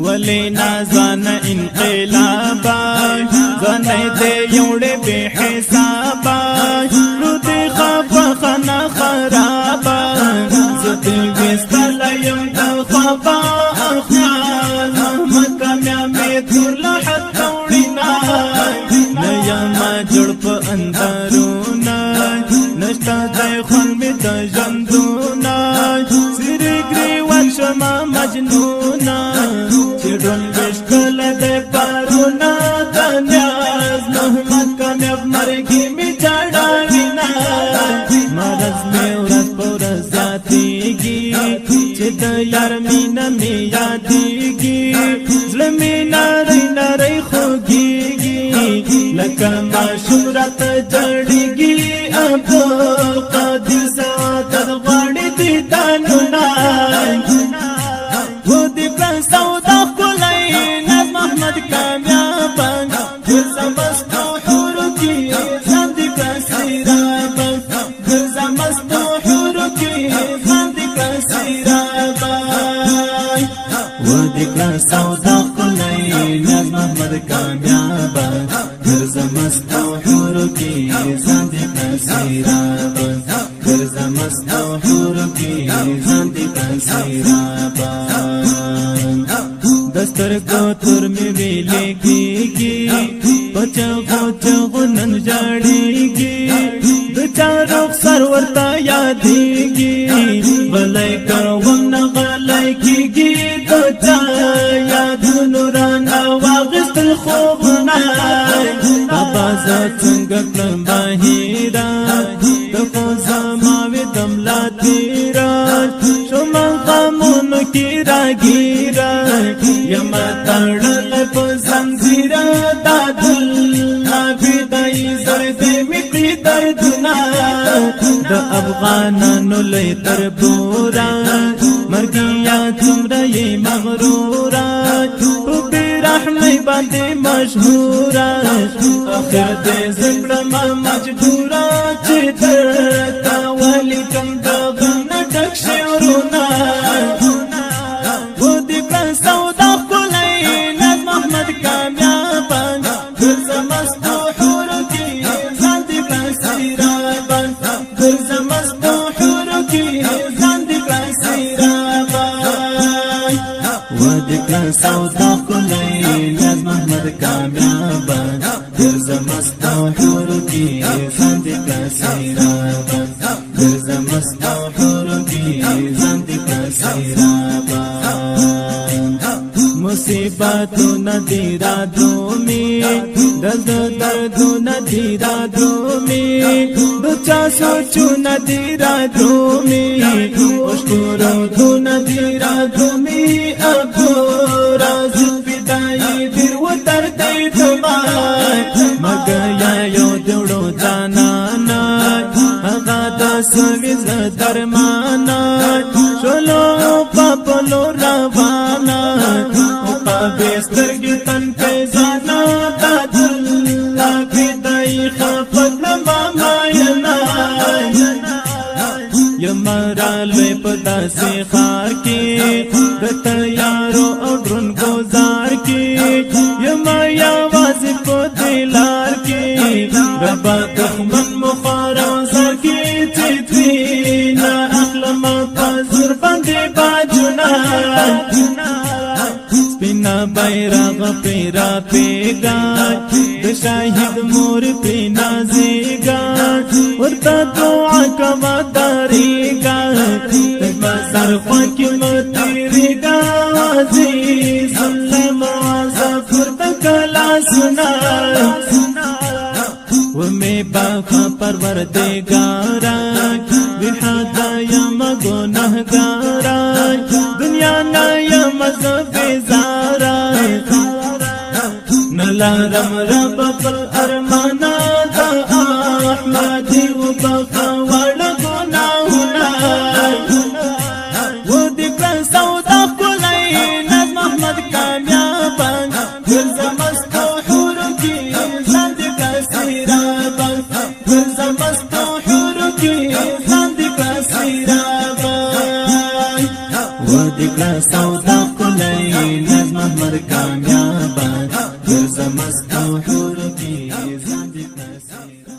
ولینا ځان انقلابا ځان دې یوړې به حسابا رود خفخنا خرابا زدي وستل يم د خفا خیال مکمیا می تور لحد توړینا نیا ما جوړ په اندرونا نشتا ځای خون می د ژوندونا سرګري وشما مجنونا چډون بشکل د پرونا دنیاز محمد کامیاب مرګي می چاړاوینا مرز می ورځ پر ذاتيږي چې د یار مینا می یادېږي زړه می نری نری خوږيږي لکه ما شورت جړېږي عبد قادر ساتر غړې دي دانونا سودا کولای ناز محمد کامیاب زمستو حور کی زند کسیراب زمستو حور کی زند کسیراب ودکلا سودا کولای ناز محمد کامیاب زمستو حور کی زند کسیراب زمستو حور کی زند کسیراب دستر کو تر می ویلې کیږي پچغو نن جاړيږي د چارو سرورتا یادېږي بلای کروم نه غلای کیږي د چا یادونو رانه واغستل خوب نه بابا زه څنګه کړم بهیرا د خوځه ماوي دملا تیرا شوم غمون کی راګیرا یما تړل په زنجیر دادل نافدای زرد میټی دردنا د افغانانو لې تر بورا مرګیا څومره یې مغرورا په رحمي باندې مشهورا اخر دې زړه ما مجبورا چې درته ولي کوم دغه نټک شعرونه سودا کولای ناز محمد کامیاب زمستو حور کی زند کسیراب زمستو حور کی زند کسیراب ودکلا سودا کولای ناز محمد کامیاب زمستو حور کی زند کسیراب زمستو حور کی زند کسیراب مصیبتو ندیرا دومی دزد دردو ندیرا دومی دو چا سوچو ندیرا دومی اشکورو دو ندیرا دومی ابو رازو فدائی دیر و دردی دمائی مگیا یو دوڑو جانانا اغا دا سویز درمانا شلو پاپلو روانا بسترګ تن په ځانا دادل لا فدای خفت ما ماینا یمرا لوی پتا سي خار کې د تیارو او درن گزار کې یم یا واز په دلار کې رب دښمن مخارز کې چې نا اخلم پزر باندې باجنا سپینا بیرغ پیرا پیگا د شاهد مور پی نازیگا ورتا دعا کما داریگا مزار خواکی متیریگا عزیز سلم عزف ورتا کلا سنا ومی باقا پروردگارا بحادا یم گناہگارا دنیا نا یم زبزارا نلارم رب قل ارمانا دا احمدی و بقا وڑا گناہونا و دکر سودا کلائی ناز محمد کامیابا گرزمستو حور کی زند کسیرابا گرزمستو حور کی زند کسیرابا و دکر سودا کلائی والی نظم احمد کامیابا ګرځه مستو حورو کې ځان دې نصیب